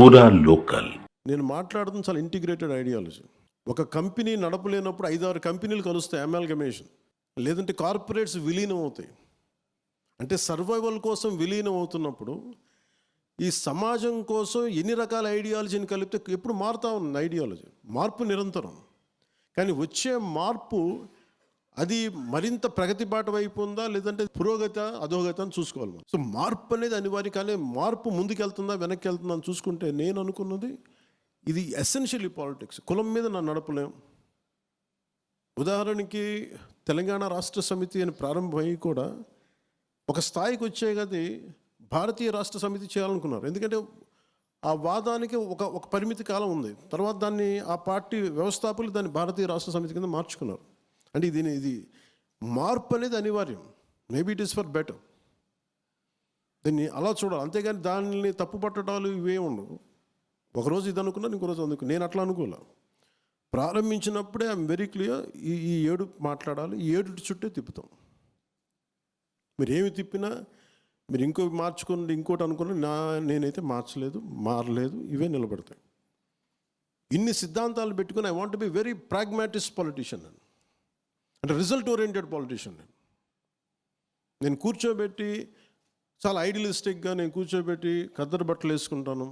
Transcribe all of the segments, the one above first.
పూరా లోకల్. నేను మాట్లాడుతున్న చాలా ఇంటిగ్రేటెడ్ ఐడియాలజీ. ఒక కంపెనీ నడపలేనప్పుడు 5-6 కంపెనీలు కలుస్తాయి, అమాల్గమేషన్. లేదంటే కార్పొరేట్స్ విలీనం అవుతాయి. అంటే సర్వైవల్ కోసం విలీనం అవుతున్నప్పుడు ఈ సమాజం కోసం ఎన్ని రకాల ఐడియాలజీని కలిపితే ఎప్పుడు మారుతూ ఉంది ఐడియాలజీ. మార్పు నిరంతరం. కానీ వచ్చే మార్పు అది మరింత ప్రగతి బాట వైపు ఉందా, లేదంటే పురోగత అధోగత అని చూసుకోవాలి మనం. సో మార్పు అనేది అనివార్యం. కానీ మార్పు ముందుకెళ్తుందా వెనక్కి వెళ్తుందా అని చూసుకుంటే నేను అనుకున్నది ఇది ఎసెన్షియల్లీ పాలిటిక్స్. కులం మీద నన్ను నడపలేం. ఉదాహరణకి తెలంగాణ రాష్ట్ర సమితి అని ప్రారంభమై కూడా ఒక స్థాయికి వచ్చే గది భారతీయ రాష్ట్ర సమితి చేయాలనుకున్నారు. ఎందుకంటే ఆ వాదానికి ఒక పరిమితి కాలం ఉంది. తర్వాత దాన్ని ఆ పార్టీ వ్యవస్థాపకులు దాన్ని భారతీయ రాష్ట్ర సమితి కింద మార్చుకున్నారు. అంటే ఇది మార్పు అనేది అనివార్యం. Maybe it is for better. దీన్ని అలా చూడాలి. అంతేగాని దాన్ని తప్పు పట్టడాలు ఇవే ఉండవు. ఒకరోజు ఇది అనుకున్నాను, ఇంకో రోజు అనుకున్నాను. నేను అట్లా అనుకోలే. ప్రారంభించినప్పుడే ఐఎమ్ వెరీ క్లియర్. ఈ 7 మాట్లాడాలి, ఈ 7 చుట్టే తిప్పుతాం. మీరు ఏమి తిప్పినా మీరు ఇంకోటి మార్చుకుని ఇంకోటి అనుకున్నా నేనైతే మారలేదు. ఇవే నిలబడతాయి. ఇన్ని సిద్ధాంతాలు పెట్టుకుని I want be very pragmatist politician. అంటే రిజల్ట్ ఓరియంటెడ్ పొలిటీషియన్. నేను కూర్చోబెట్టి చాలా ఐడియలిస్టిక్గా నేను కూర్చోబెట్టి ఖద్దరు బట్టలు వేసుకుంటాను.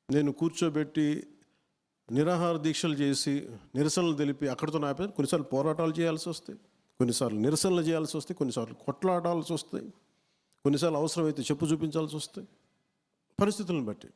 నేను కూర్చోబెట్టి నిరాహార దీక్షలు చేసి నిరసనలు తెలిపి అక్కడితో ఆపేది. కొన్నిసార్లు పోరాటాలు చేయాల్సి వస్తాయి, కొన్నిసార్లు నిరసనలు చేయాల్సి వస్తాయి, కొన్నిసార్లు కొట్లాడాల్సి వస్తాయి, కొన్నిసార్లు అవసరమైతే చెప్పు చూపించాల్సి వస్తాయి, పరిస్థితులను బట్టి.